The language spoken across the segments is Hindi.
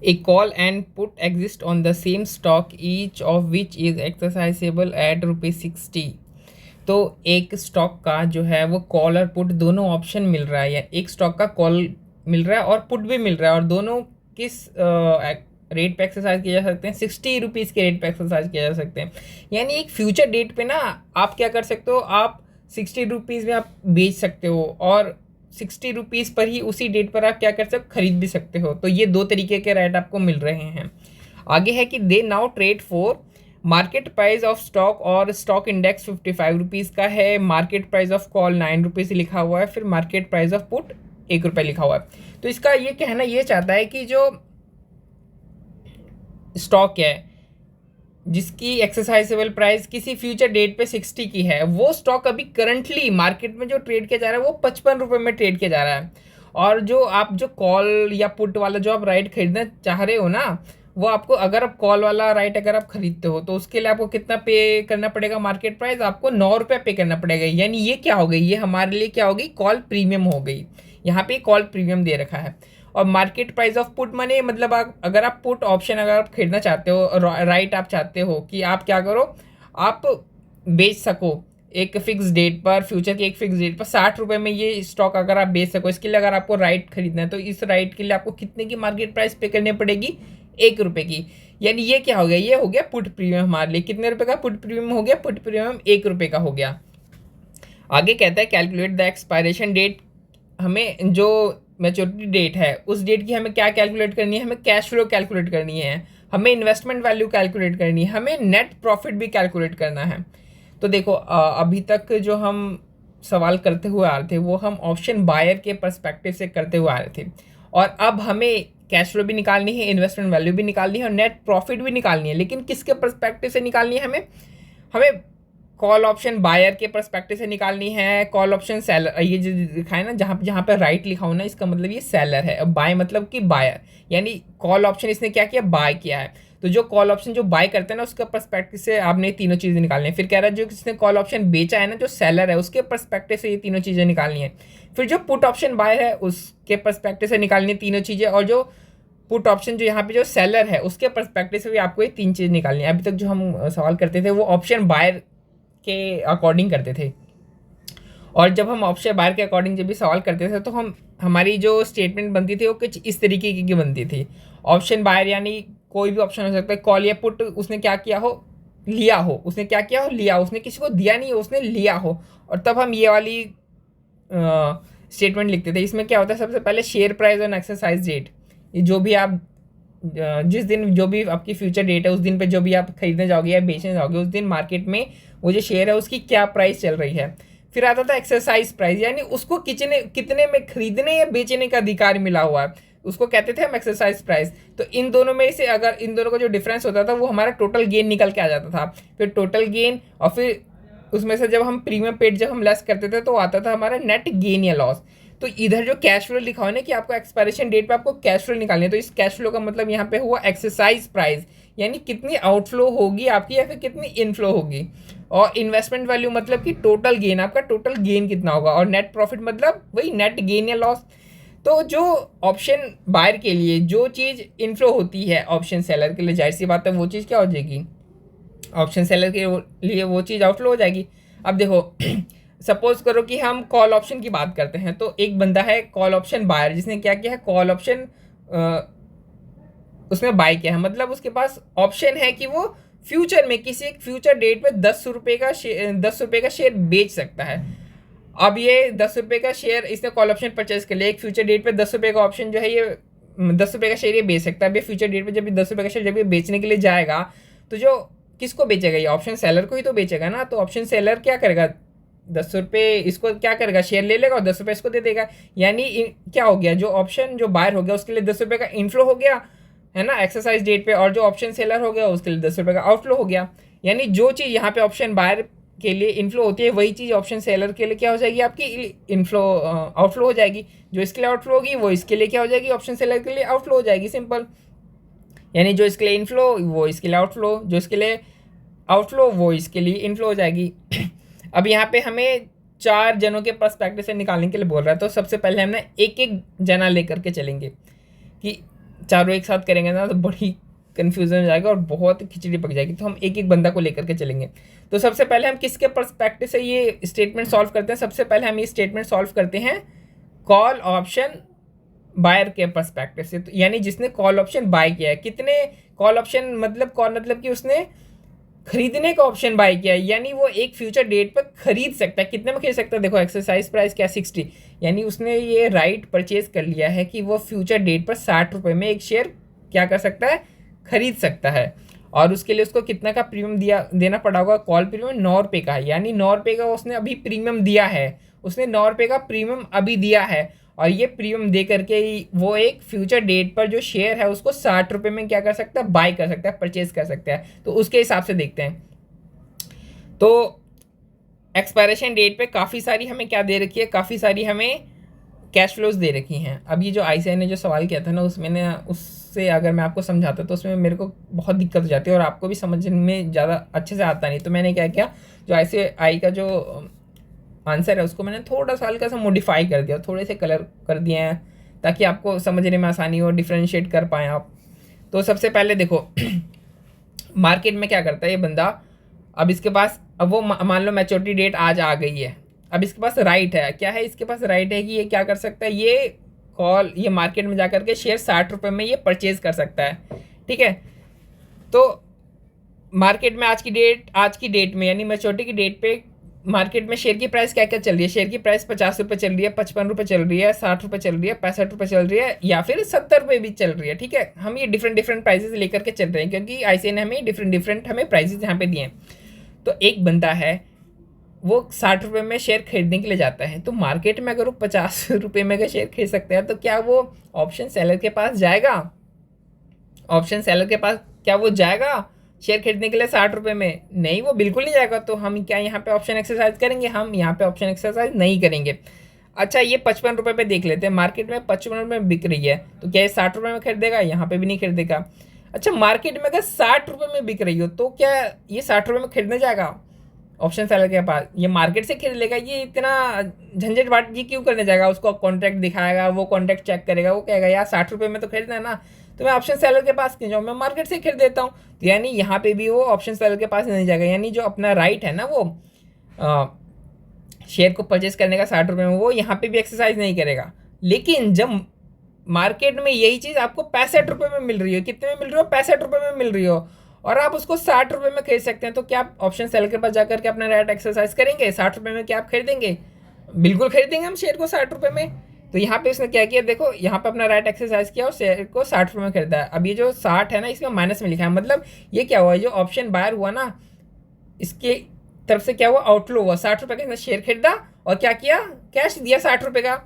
A call and put exist on the same stock, each of which is exercisable at ₹60। तो एक स्टॉक का जो है वो कॉल और पुट दोनों ऑप्शन मिल रहा है, या एक स्टॉक का कॉल मिल रहा है और पुट भी मिल रहा है, और दोनों किस रेट पे एक्सरसाइज किए जा सकते हैं, ₹60 के रेट पे एक्सरसाइज किए जा सकते हैं। यानी एक फ्यूचर डेट पे ना आप क्या कर सकते हो, आप ₹60 में आप बेच सकते हो, और ₹60 पर ही उसी डेट पर आप क्या कर सकते हो, खरीद भी सकते हो। तो ये दो तरीके के रेट आपको मिल रहे हैं। आगे है कि they now trade for market price of stock, और स्टॉक इंडेक्स ₹55 का है, मार्केट प्राइस ऑफ कॉल ₹9 लिखा हुआ है, फिर मार्केट प्राइस ऑफ पुट ₹1 लिखा हुआ है। तो इसका ये कहना ये चाहता है कि जो स्टॉक है जिसकी एक्सरसाइजेबल प्राइस किसी फ्यूचर डेट पे 60 की है, वो स्टॉक अभी करंटली मार्केट में जो ट्रेड किया जा रहा है वो ₹55 में ट्रेड किया जा रहा है। और जो आप जो कॉल या पुट वाला जो आप राइट खरीदना चाह रहे हो ना, वो आपको, अगर आप कॉल वाला राइट अगर आप खरीदते हो तो उसके लिए आपको कितना पे करना पड़ेगा, मार्केट प्राइस आपको ₹9 पे करना पड़ेगा। यानी ये क्या हो गई, ये हमारे लिए क्या हो गई, कॉल प्रीमियम हो गई। यहाँ पे कॉल प्रीमियम दे रखा है। और market price of put money मतलब अगर आप पुट ऑप्शन अगर आप खरीदना चाहते हो, राइट आप चाहते हो कि आप क्या करो, आप बेच सको एक फिक्स डेट पर, फ्यूचर के एक फिक्स डेट पर ₹60 में ये स्टॉक अगर आप बेच सको, इसके लिए अगर आपको राइट खरीदना है तो इस राइट के लिए आपको कितने की मार्केट प्राइस पे करनी पड़ेगी, ₹1 की। यानी ये क्या हो गया, ये हो गया पुट प्रीमियम हमारे लिए। कितने रुपए का पुट प्रीमियम हो गया, पुट प्रीमियम ₹1 का हो गया। आगे कहता है कैलकुलेट द एक्सपायरेशन डेट, हमें जो मैच्योरिटी डेट है उस डेट की हमें क्या कैलकुलेट करनी है, हमें कैश फ्लो कैलकुलेट करनी है, हमें इन्वेस्टमेंट वैल्यू कैलकुलेट करनी है, हमें नेट प्रॉफिट भी कैलकुलेट करना है। तो देखो अभी तक जो हम सवाल करते हुए आ रहे थे वो हम ऑप्शन बायर के पर्सपेक्टिव से करते हुए आ रहे थे, और अब हमें कैश फ्लो भी निकालनी है, इन्वेस्टमेंट वैल्यू भी निकालनी है, और नेट प्रॉफिट भी निकालनी है। लेकिन किसके पर्सपेक्टिव से निकालनी है, हमें हमें कॉल ऑप्शन बायर के पर्सपेक्टिव से निकालनी है, कॉल ऑप्शन सेलर, ये जो लिखा है ना, जहाँ जहाँ पे राइट लिखा हो ना, इसका मतलब ये सेलर है, और बाय मतलब कि बायर। यानी कॉल ऑप्शन इसने क्या किया, बाय किया है। तो जो कॉल ऑप्शन जो बाय करते हैं ना, उसका पर्सपेक्टिव से आपने तीनों चीज़ें निकालनी है। फिर कह रहा है जो किसने कॉल ऑप्शन बेचा है ना, जो सेलर है, उसके पर्सपेक्टिव से ये तीनों चीज़ें निकालनी है। फिर जो पुट ऑप्शन बायर है उसके पर्सपेक्टिव से निकालनी है तीनों चीज़ें, और जो पुट ऑप्शन जो यहाँ पे जो सेलर है उसके पर्सपेक्टिव से भी आपको ये तीन चीज़ निकालनी है। अभी तक जो हम सवाल करते थे वो ऑप्शन बायर के अकॉर्डिंग करते थे, और जब हम ऑप्शन बायर के अकॉर्डिंग जब भी सवाल करते थे तो हम हमारी जो स्टेटमेंट बनती थी वो कुछ इस तरीके की बनती थी। ऑप्शन बायर यानी कोई भी ऑप्शन हो सकता है, कॉल या पुट, उसने क्या किया हो, लिया हो, उसने क्या किया हो, लिया, उसने किसी को दिया नहीं, उसने लिया हो, और तब हम ये वाली स्टेटमेंट लिखते थे। इसमें क्या होता है, सबसे पहले शेयर प्राइस और एक्सरसाइज डेट, ये जो भी आप जिस दिन जो भी आपकी फ्यूचर डेट है उस दिन पे जो भी आप खरीदने जाओगे या बेचने जाओगे उस दिन मार्केट में वो जो शेयर है उसकी क्या प्राइस चल रही है। फिर आता था एक्सरसाइज प्राइस, यानी उसको कितने कितने में खरीदने या बेचने का अधिकार मिला हुआ है, उसको कहते थे हम एक्सरसाइज प्राइस। तो इन दोनों में से अगर इन दोनों का जो डिफरेंस होता था वो हमारा टोटल गेन निकल के आ जाता था। फिर टोटल गेन, और फिर उसमें से जब हम प्रीमियम पेड जब हम लेस करते थे तो आता था हमारा नेट गेन या लॉस। तो इधर जो कैश फ्लो लिखा हुआ है ना कि आपको एक्सपायरेशन डेट पे आपको कैश फ्लो निकालनी है, तो इस कैश फ्लो का मतलब यहाँ पे हुआ एक्सरसाइज प्राइस, यानी कितनी आउटफ्लो होगी आपकी या फिर कितनी इनफ्लो होगी। और इन्वेस्टमेंट वैल्यू मतलब कि टोटल गेन, आपका टोटल गेन कितना होगा, और नेट प्रॉफिट मतलब वही नेट गेन या लॉस। तो जो ऑप्शन बायर के लिए जो चीज़ इनफ्लो होती है ऑप्शन सेलर के लिए, जाहिर सी बात है वो चीज़ क्या हो जाएगी, ऑप्शन सेलर के लिए वो चीज़ आउटफ्लो हो जाएगी। अब देखो सपोज करो कि हम कॉल ऑप्शन की बात करते हैं, तो एक बंदा है कॉल ऑप्शन बायर जिसने क्या किया है, कॉल ऑप्शन उसने बाय किया है, मतलब उसके पास ऑप्शन है कि वो फ्यूचर में किसी एक फ्यूचर डेट पे ₹10 का शेयर बेच सकता है। अब ये ₹10 का शेयर इसने कॉल ऑप्शन परचेज कर लिया, एक फ्यूचर डेट पे ₹10 का ऑप्शन जो है ये ₹10 का शेयर ये बेच सकता है। अब ये फ्यूचर डेट पे जब ₹10 का शेयर जब ये बेचने के लिए जाएगा तो जो किसको बेचेगा, ये ऑप्शन सेलर को ही तो बेचेगा ना। तो ऑप्शन सेलर क्या करेगा, ₹10 इसको क्या करेगा, शेयर ले लेगा और ₹10 इसको दे देगा। यानी क्या हो गया, जो ऑप्शन जो बायर हो गया उसके लिए ₹10 का इनफ्लो हो गया है ना एक्सरसाइज डेट पे, और जो ऑप्शन सेलर हो गया उसके लिए ₹10 का आउटफ्लो हो गया। यानी जो चीज़ यहाँ पे ऑप्शन बायर के लिए इनफ्लो होती है वही चीज़ ऑप्शन सेलर के लिए क्या हो जाएगी, आपकी इनफ्लो आउटफ्लो हो जाएगी। जो इसके लिए आउटफ्लो होगी वो इसके लिए क्या हो जाएगी, ऑप्शन सेलर के लिए आउटफ्लो हो जाएगी, सिंपल। यानी जो इसके लिए इनफ्लो वो इसके लिए आउटफ्लो, जो इसके लिए आउटफ्लो वो इसके लिए इनफ्लो हो जाएगी। अब यहाँ पे हमें 4 जनों के पर्सपेक्टिव से निकालने के लिए बोल रहा है, तो सबसे पहले हम ना एक एक जना लेकर के चलेंगे कि चारों एक साथ करेंगे ना तो बड़ी कन्फ्यूज़न हो जाएगा और बहुत खिचड़ी पक जाएगी। तो हम एक एक बंदा को लेकर के चलेंगे। तो सबसे पहले हम किसके पर्सपेक्टिव से ये स्टेटमेंट सॉल्व करते हैं? सबसे पहले हम ये स्टेटमेंट सॉल्व करते हैं कॉल ऑप्शन बायर के पर्सपेक्टिव से। तो यानी जिसने कॉल ऑप्शन बाय किया है, कितने कॉल ऑप्शन, मतलब कॉल मतलब कि उसने खरीदने का ऑप्शन बाय किया है, यानी वो एक फ्यूचर डेट पर खरीद सकता है। कितने में खरीद सकता है? देखो एक्सरसाइज प्राइस क्या 60, यानी उसने ये राइट परचेज कर लिया है कि वो फ्यूचर डेट पर 60 रुपये में एक शेयर क्या कर सकता है? खरीद सकता है। और उसके लिए उसको कितना का प्रीमियम देना पड़ा होगा? कॉल प्रीमियम 9 रुपये का, यानी 9 रुपये का उसने अभी प्रीमियम दिया है। उसने 9 रुपये का प्रीमियम अभी दिया है और ये प्रीमियम दे करके ही वो एक फ्यूचर डेट पर जो शेयर है उसको 60 रुपये में क्या कर सकता है? बाय कर सकता है, परचेज कर सकता है। तो उसके हिसाब से देखते हैं। तो एक्सपायरेशन डेट पे काफ़ी सारी हमें क्या दे रखी है? काफ़ी सारी हमें कैश फ्लोज दे रखी हैं। अब ये जो आईसीआई ने जो सवाल किया था ना, उसमें उससे अगर मैं आपको समझाता तो उसमें मेरे को बहुत दिक्कत हो जाती है और आपको भी समझने में ज़्यादा अच्छे से आता नहीं। तो मैंने क्या किया, जो आईसीआई का जो आंसर है उसको मैंने थोड़ा सा हल्का सा मॉडिफाई कर दिया, थोड़े से कलर कर दिए हैं ताकि आपको समझने में आसानी हो, डिफ्रेंशिएट कर पाएँ आप। तो सबसे पहले देखो मार्केट में क्या करता है ये बंदा, अब इसके पास, अब वो मान लो मैच्योरिटी डेट आज आ गई है, अब इसके पास राइट है, क्या है इसके पास? राइट है कि ये क्या कर सकता है? ये मार्केट में जाकर के शेयर 60 रुपये में ये परचेज कर सकता है। ठीक है, तो मार्केट में आज की डेट में यानी मैच्योरिटी की डेट पे मार्केट में शेयर की प्राइस क्या क्या चल रही है? शेयर की प्राइस 50 रुपये चल रही है, 55 रुपये चल रही है, 60 रुपये चल रही है, 65 रुपये चल रही है, या फिर 70 रुपये भी चल रही है। ठीक है, हम ये डिफरेंट प्राइसेस लेकर के चल रहे हैं क्योंकि आईसीआई ने हमें डिफरेंट हमें प्राइसेस यहाँ पे दिए हैं। तो एक बंदा है वो 60 रुपये में शेयर खरीदने के लिए जाता है, तो मार्केट में अगर वो 50 रुपये में का शेयर खरीद सकता है तो क्या वो ऑप्शन सेलर के पास जाएगा? ऑप्शन सेलर के पास क्या वो जाएगा शेयर खरीदने के लिए 60 रुपये में? नहीं, वो बिल्कुल नहीं जाएगा। तो हम क्या यहाँ पे ऑप्शन एक्सरसाइज करेंगे? हम यहाँ पे ऑप्शन एक्सरसाइज नहीं करेंगे। अच्छा, ये 55 रुपये पे देख लेते हैं। मार्केट में 55 रुपये में बिक रही है, तो क्या ये 60 रुपये में खरीदेगा? यहाँ पे भी नहीं खरीदेगा। अच्छा, मार्केट में अगर 60 रुपये में बिक रही हो तो क्या ये 60 रुपये में खरीदने जाएगा ऑप्शन सेलर के पास? ये मार्केट से खरीद लेगा। ये इतना झंझट बाट ये क्यों करने जाएगा? उसको कॉन्ट्रैक्ट दिखाएगा, वो कॉन्ट्रैक्ट चेक करेगा, वो कहेगा यार 60 रुपये में तो खरीदना है ना, तो मैं ऑप्शन सेलर के पास क्यों जाऊँ, मैं मार्केट से खरीद देता हूँ। तो यानी यहाँ पे भी वो ऑप्शन सेलर के पास नहीं जाएगा, यानी जो अपना राइट है ना वो शेयर को परचेज करने का 60 रुपये में, वो यहाँ पे भी एक्सरसाइज नहीं करेगा। लेकिन जब मार्केट में यही चीज़ आपको 65 रुपये में मिल रही हो, कितने में मिल रही हो? 65 रुपये में मिल रही हो, और आप उसको 60 रुपये में खरीद सकते हैं, तो क्या आप ऑप्शन सेलर के पास जाकर के अपना राइट एक्सरसाइज करेंगे? 60 रुपये में क्या आप खरीदेंगे? बिल्कुल खरीदेंगे हम शेयर को 60 रुपये में। तो यहाँ पे उसने क्या किया, देखो यहाँ पे अपना राइट एक्सरसाइज किया और शेयर को 60 रुपये में खरीदा है। अब ये जो 60 है ना, इसमें माइनस में लिखा है, मतलब ये क्या हुआ, जो ऑप्शन बायर हुआ ना, इसके तरफ से क्या हुआ? आउटफ्लो हुआ। 60 रुपये का इसने शेयर खरीदा और क्या किया? कैश दिया 60 रुपये का।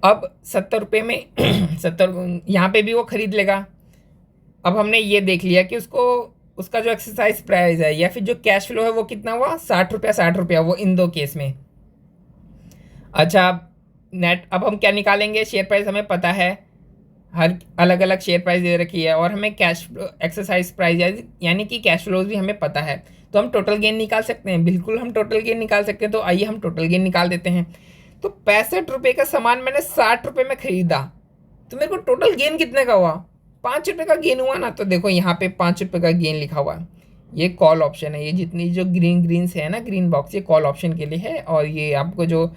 अब 70 रुपये में 70 यहाँ पे भी वो खरीद लेगा। अब हमने ये देख लिया कि उसका जो एक्सरसाइज प्राइस है या फिर जो कैश फ्लो है वो कितना हुआ? 60 रुपया 60 रुपया, वो इन दो केस में। अच्छा, नेट अब हम क्या निकालेंगे? शेयर प्राइस हमें पता है, हर अलग अलग शेयर प्राइस दे रखी है, और हमें कैश फ्लो एक्सरसाइज प्राइस यानी कि कैश फ्लोज भी हमें पता है, तो हम टोटल गेन निकाल सकते हैं। बिल्कुल हम टोटल गेन निकाल सकते हैं। तो आइए हम टोटल गेन निकाल देते हैं। तो 65 रुपये का सामान मैंने 60 रुपये में खरीदा, तो मेरे को टोटल गेन कितने का हुआ? 5 रुपये का गेन हुआ ना। तो देखो यहाँ पे 5 रुपये का गेन लिखा हुआ है, ये कॉल ऑप्शन है। ये जितनी जो ग्रीन से है ना, ग्रीन बॉक्स, ये कॉल ऑप्शन के लिए है, और ये आपको जो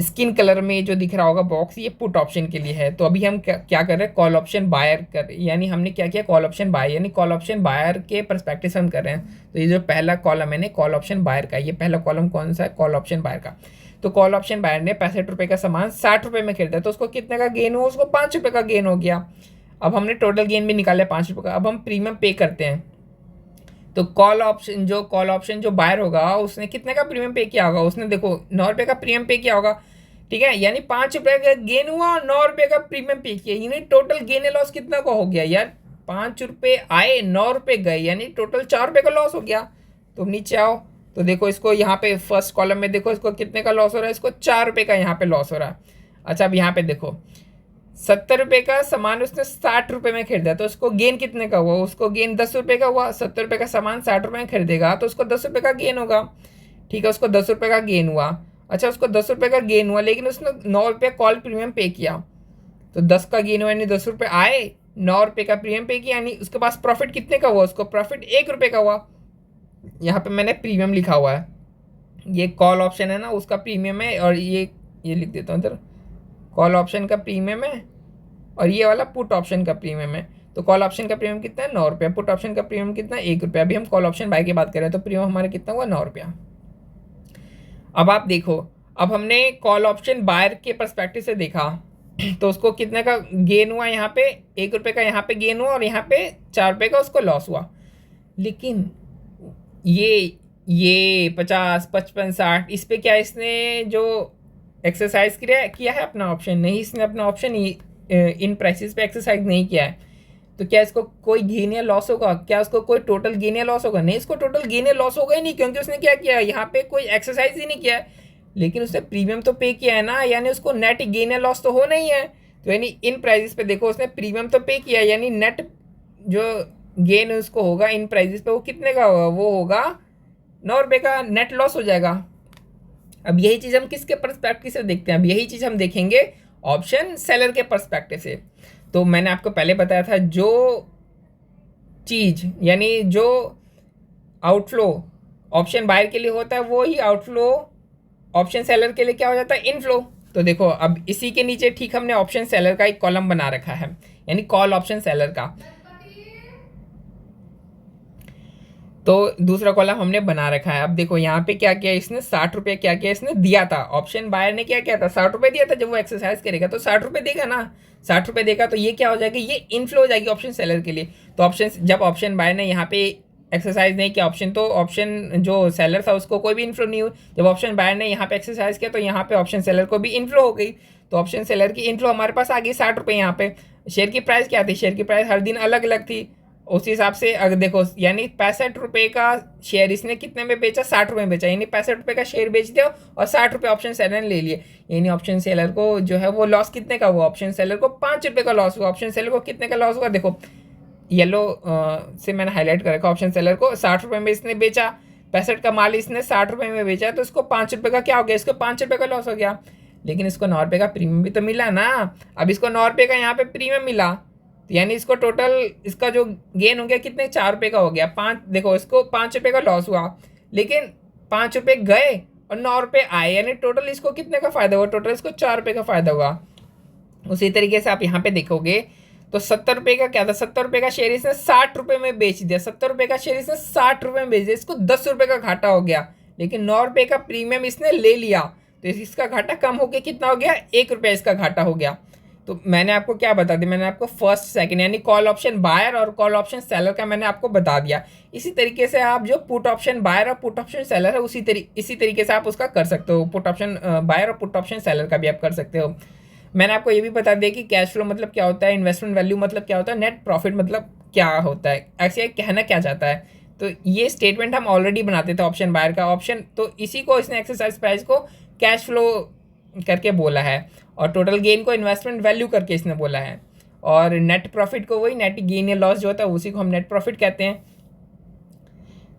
स्किन कलर में जो दिख रहा होगा बॉक्स, ये पुट ऑप्शन के लिए है। तो अभी हम क्या कर रहे हैं? कॉल ऑप्शन बायर कर, यानी हमने क्या किया? कॉल ऑप्शन बायर, यानी कॉल ऑप्शन बायर के पर्सपेक्टिव से हम कर रहे हैं। तो ये जो पहला कॉलम है ना कॉल ऑप्शन बायर का, ये पहला कॉलम कौन सा है? कॉल ऑप्शन बायर का। तो कॉल ऑप्शन बायर ने 65 रुपये का सामान 60 रुपये में खरीदा, तो उसको कितने का गेन हुआ? उसको 5 रुपये का गेन हो गया। अब हमने टोटल गेन भी निकाला 5 रुपये का। अब हम प्रीमियम पे करते हैं। तो कॉल ऑप्शन जो बायर होगा उसने कितने का प्रीमियम पे किया होगा? उसने देखो 9 रुपये का प्रीमियम पे किया होगा। ठीक है, यानी 5 रुपये का गेन हुआ और 9 रुपये का प्रीमियम पे किया, यानी टोटल गेन लॉस कितना का हो गया यार? 5 रुपये आए, 9 रुपये गए, यानी टोटल 4 रुपये का लॉस हो गया। तो नीचे आओ तो देखो इसको, यहाँ पे फर्स्ट कॉलम में देखो इसको कितने का लॉस हो रहा है? इसको 4 रुपये का यहाँ पे लॉस हो रहा है। अच्छा, अब यहाँ पे देखो 70 रुपये का सामान उसने 60 रुपये में खरीदा, तो उसको गेन कितने का हुआ? उसको गेन 10 रुपये का हुआ। 70 रुपये का सामान 60 रुपये में खरीदेगा तो उसको 10 रुपये का गेन होगा। ठीक है, उसको 10 रुपये का गेन हुआ। अच्छा, उसको 10 रुपये का गेन हुआ, लेकिन उसने 9 रुपये कॉल प्रीमियम पे किया, तो 10 का गेन हुआ यानी 10 रुपये आए, 9 रुपये का प्रीमियम पे किया, यानी उसके पास प्रॉफिट कितने का हुआ, उसको प्रॉफिट 1 रुपये का हुआ। यहाँ पे मैंने प्रीमियम लिखा हुआ है, ये कॉल ऑप्शन है ना उसका प्रीमियम है, और ये लिख देता हूँ इधर, कॉल ऑप्शन का प्रीमियम है और ये वाला पुट ऑप्शन का प्रीमियम है। तो कॉल ऑप्शन का प्रीमियम कितना है, 9 रुपया, पुट ऑप्शन का प्रीमियम कितना है, 1 रुपया। अभी हम कॉल ऑप्शन बाय की बात कर रहे हैं, तो प्रीमियम हमारा कितना हुआ, 9 रुपया। अब आप देखो, अब हमने कॉल ऑप्शन बायर के पर्सपेक्टिव से देखा तो उसको कितने का गेन हुआ, यहाँ पे 1 रुपये का यहाँ पे गेन हुआ, और यहाँ पे 4 रुपये का उसको लॉस हुआ। लेकिन ये 50, 55, 60 इस पे क्या इसने जो एक्सरसाइज किया है अपना ऑप्शन, नहीं, इसने अपना ऑप्शन इन प्राइसेस पे एक्सरसाइज नहीं किया है। तो क्या इसको कोई गेन या लॉस होगा, क्या उसको कोई टोटल गेन या लॉस होगा, नहीं, इसको टोटल गेन या लॉस होगा ही नहीं, क्योंकि उसने क्या किया, यहाँ पे कोई एक्सरसाइज ही नहीं किया है। लेकिन उसने प्रीमियम तो पे किया है ना, यानी उसको नेट गेन या लॉस तो होना ही है। तो यानी इन प्राइजेस पे देखो, उसने प्रीमियम तो पे किया, यानी नेट जो गेन उसको होगा इन प्राइजेस पे वो कितने का होगा, वो होगा 9 रुपये का, नेट लॉस हो जाएगा। अब यही चीज़ हम किसके पर्सपेक्टिव से देखते हैं, अब यही चीज़ हम देखेंगे ऑप्शन सेलर के पर्सपेक्टिव से। तो मैंने आपको पहले बताया था, जो चीज़ यानी जो आउटफ्लो ऑप्शन बायर के लिए होता है, वो ही आउटफ्लो ऑप्शन सेलर के लिए क्या हो जाता है, इनफ्लो। तो देखो, अब इसी के नीचे ठीक हमने ऑप्शन सेलर का एक कॉलम बना रखा है, यानी कॉल ऑप्शन सेलर का। तो दूसरा कॉलम हमने बना रखा है। अब देखो यहाँ पे क्या किया इसने, 60 रुपये क्या किया इसने दिया था, ऑप्शन बायर ने क्या किया था, 60 रुपये दिया था। जब वो एक्सरसाइज करेगा तो 60 रुपये देगा ना, 60 रुपये देगा, तो ये क्या हो जाएगी, ये इनफ्लो हो जाएगी ऑप्शन सेलर के लिए। तो ऑप्शन, जब ऑप्शन बायर ने यहाँ पे एक्सरसाइज नहीं किया ऑप्शन, तो ऑप्शन जो सेलर था उसको कोई भी इनफ्लो नहीं हुई। जब ऑप्शन बायर ने यहाँ पे एक्सरसाइज किया तो यहाँ पे ऑप्शन सेलर को भी इनफ्लो हो गई। तो ऑप्शन सेलर की इनफ्लो हमारे पास आ गई 60 रुपये। यहाँ पे शेयर की प्राइस क्या थी, शेयर की प्राइस हर दिन अलग अलग थी, उस हिसाब से अगर देखो, यानी 65 रुपये का शेयर इसने कितने में बेचा, 60 रुपये में बेचा, यानी 65 रुपये का शेयर बेच दिया और 60 रुपये ऑप्शन सेलर ने ले लिए। यानी ऑप्शन सेलर को जो है वो लॉस कितने का हुआ, ऑप्शन सेलर को 5 रुपये का लॉस हुआ। ऑप्शन सेलर को कितने का लॉस हुआ, देखो येलो से मैंने हाईलाइट कर रखा, ऑप्शन सेलर को 60 रुपये में इसने बेचा, 65 का माल इसने 60 रुपये में बेचा, तो इसको 5 रुपये का क्या हो गया, इसको 5 रुपये का लॉस हो गया। लेकिन इसको 9 रुपये का प्रीमियम भी तो मिला ना। अब इसको 9 रुपये का यहाँ पे प्रीमियम मिला, तो यानी इसको टोटल इसका जो गेन हो गया कितने, 4 रुपये का हो गया। 5, देखो इसको 5 रुपये का लॉस हुआ, लेकिन 5 रुपये गए और 9 रुपये आए, यानी टोटल इसको कितने का फायदा हुआ, टोटल इसको 4 रुपये का फायदा हुआ। उसी तरीके से आप यहाँ पे देखोगे तो 70 रुपये का क्या था, 70 रुपये का शेयर इसने 60 रुपये में बेच दिया, 70 रुपये का शेयर इसने 60 रुपये में बेच दिया, इसको 10 रुपये का घाटा हो गया। लेकिन 9 रुपये का प्रीमियम इसने ले लिया, तो इसका घाटा कम हो गया, कितना हो गया, 1 रुपया इसका घाटा हो गया। तो मैंने आपको क्या बता दिया, मैंने आपको फर्स्ट सेकंड यानी कॉल ऑप्शन बायर और कॉल ऑप्शन सेलर का मैंने आपको बता दिया। इसी तरीके से आप जो पुट ऑप्शन बायर और पुट ऑप्शन सेलर है इसी तरीके से आप उसका कर सकते हो, पुट ऑप्शन बायर और पुट ऑप्शन सेलर का भी आप कर सकते हो। मैंने आपको ये भी बता दिया कि कैश फ्लो मतलब क्या होता है, इन्वेस्टमेंट वैल्यू मतलब क्या होता है, नेट प्रॉफिट मतलब क्या होता है, ऐसे कहना क्या चाहता है। तो ये स्टेटमेंट हम ऑलरेडी बनाते थे ऑप्शन बायर का ऑप्शन, तो इसी को इसने एक्सरसाइज प्राइस को कैश फ्लो करके बोला है, और टोटल गेन को इन्वेस्टमेंट वैल्यू करके इसने बोला है, और नेट प्रॉफिट को वही नेट गेन या लॉस जो होता है उसी को हम नेट प्रॉफिट कहते हैं।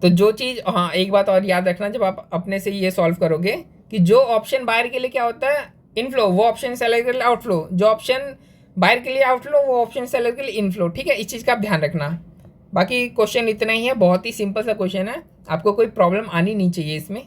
तो जो चीज़, हाँ एक बात और याद रखना, जब आप अपने से ये सॉल्व करोगे कि जो ऑप्शन बायर के लिए क्या होता है इनफ्लो, वो ऑप्शन सेलर के लिए आउटफ्लो, जो ऑप्शन बायर के लिए आउटफ्लो वो ऑप्शन सेलर के लिए इनफ्लो। ठीक है, इस चीज़ का आप ध्यान रखना। बाकी क्वेश्चन इतना ही है, बहुत ही सिंपल सा क्वेश्चन है, आपको कोई प्रॉब्लम आनी नहीं चाहिए इसमें।